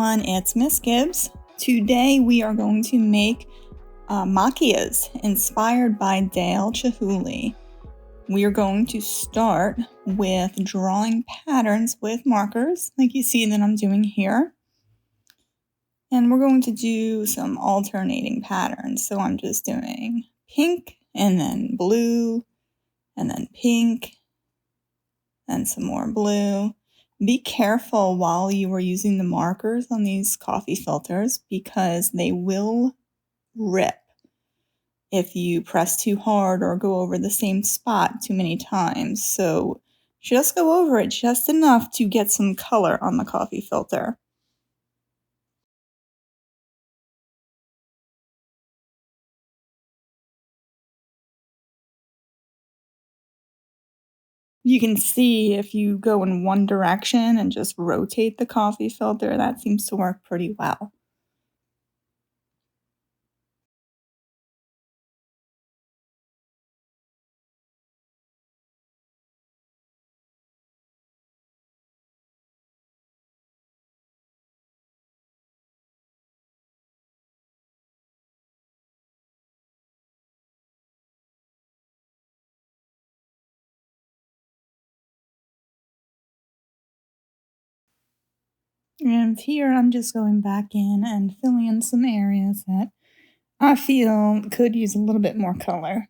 everyone, it's Miss Gibbs. Today we are going to make Macchias inspired by Dale Chihuly. We are going to start with drawing patterns with markers, like you see that I'm doing here. And we're going to do some alternating patterns. So I'm just doing pink, and then blue, and then pink, and some more blue. Be careful while you are using the markers on these coffee filters because they will rip if you press too hard or go over the same spot too many times. So just go over it just enough to get some color on the coffee filter. You can see if you go in one direction and just rotate the coffee filter, that seems to work pretty well. And here I'm just going back in and filling in some areas that I feel could use a little bit more color.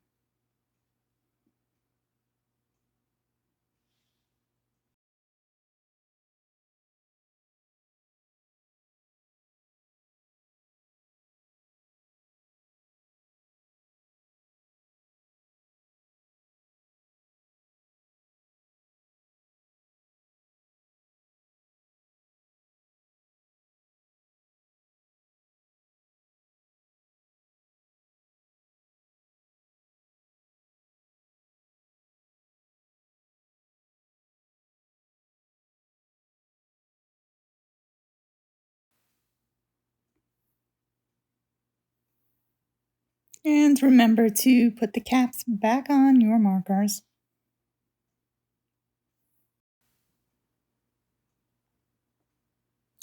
And remember to put the caps back on your markers.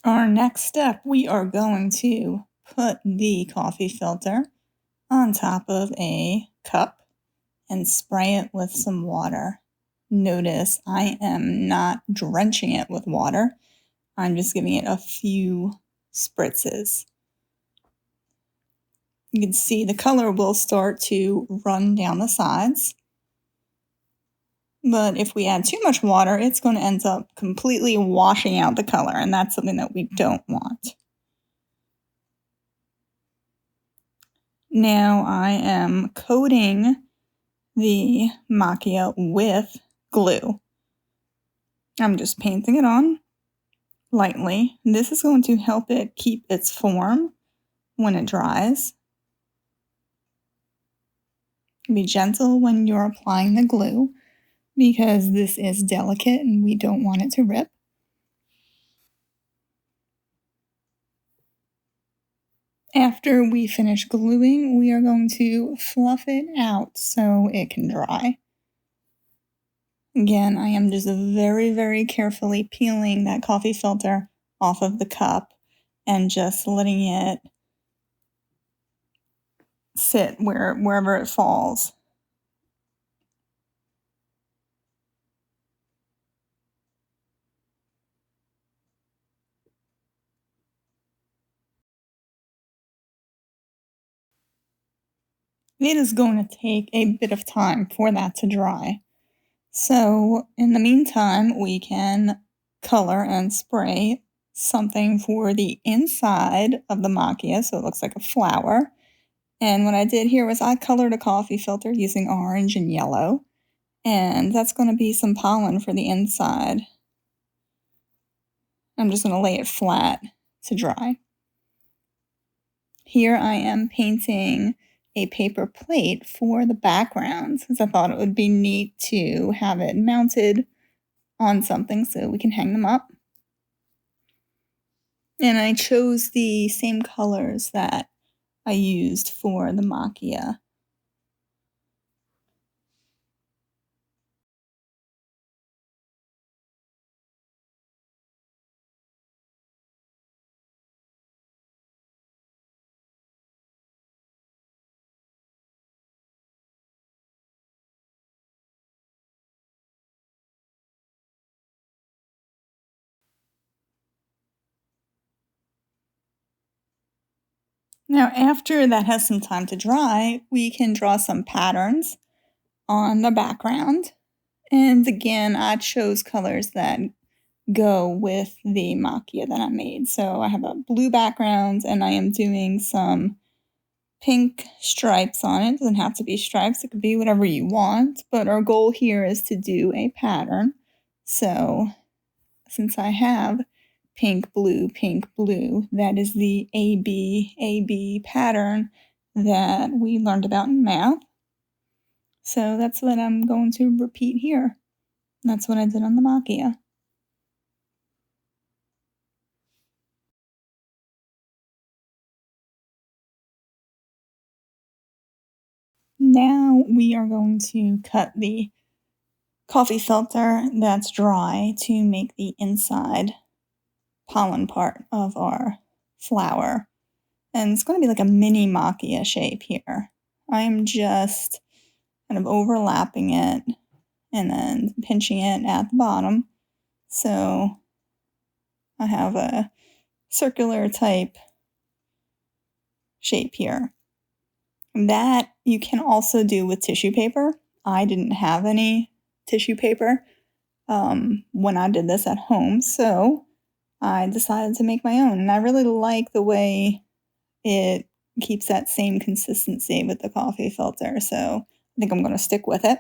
Our next step, we are going to put the coffee filter on top of a cup and spray it with some water. Notice I am not drenching it with water. I'm just giving it a few spritzes. You can see the color will start to run down the sides. But if we add too much water, it's going to end up completely washing out the color, and that's something that we don't want. Now I am coating the Macchia with glue. I'm just painting it on lightly. This is going to help it keep its form when it dries. Be gentle when you're applying the glue because this is delicate and we don't want it to rip. After we finish gluing, we are going to fluff it out so it can dry. Again, I am just very, very carefully peeling that coffee filter off of the cup and just letting it sit wherever it falls. It is going to take a bit of time for that to dry. So in the meantime, we can color and spray something for the inside of the Macchia so it looks like a flower. And what I did here was I colored a coffee filter using orange and yellow. And that's going to be some pollen for the inside. I'm just going to lay it flat to dry. Here I am painting a paper plate for the background because I thought it would be neat to have it mounted on something so we can hang them up. And I chose the same colors that I used for the Macchia. Now, after that has some time to dry, we can draw some patterns on the background. And again, I chose colors that go with the macchia that I made. So I have a blue background and I am doing some pink stripes on it. It doesn't have to be stripes, it could be whatever you want, but our goal here is to do a pattern. So since I have pink, blue, that is the AB pattern that we learned about in math. So that's what I'm going to repeat here. That's what I did on the macchia. Now we are going to cut the coffee filter that's dry to make the inside pollen part of our flower. And it's going to be like a mini macchia shape here. I'm just kind of overlapping it and then pinching it at the bottom. So I have a circular type shape here. That you can also do with tissue paper. I didn't have any tissue paper when I did this at home, so I decided to make my own. And I really like the way it keeps that same consistency with the coffee filter, so I think I'm going to stick with it.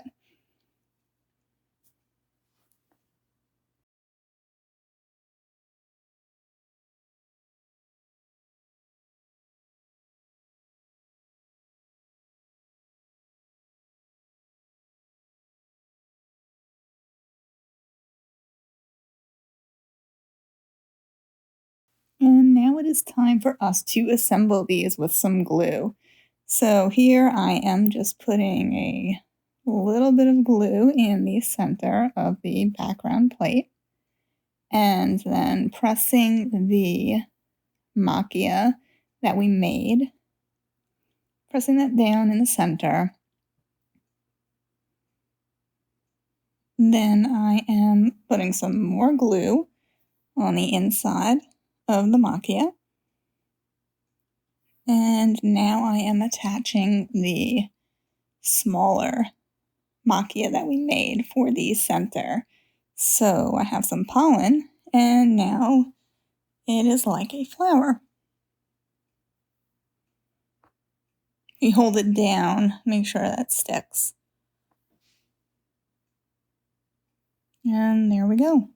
And now it is time for us to assemble these with some glue. So here I am just putting a little bit of glue in the center of the background plate and then pressing the macchia that we made, pressing that down in the center. Then I am putting some more glue on the inside of the macchia. And now I am attaching the smaller macchia that we made for the center. So I have some pollen, and now it is like a flower. You hold it down, make sure that sticks. And there we go.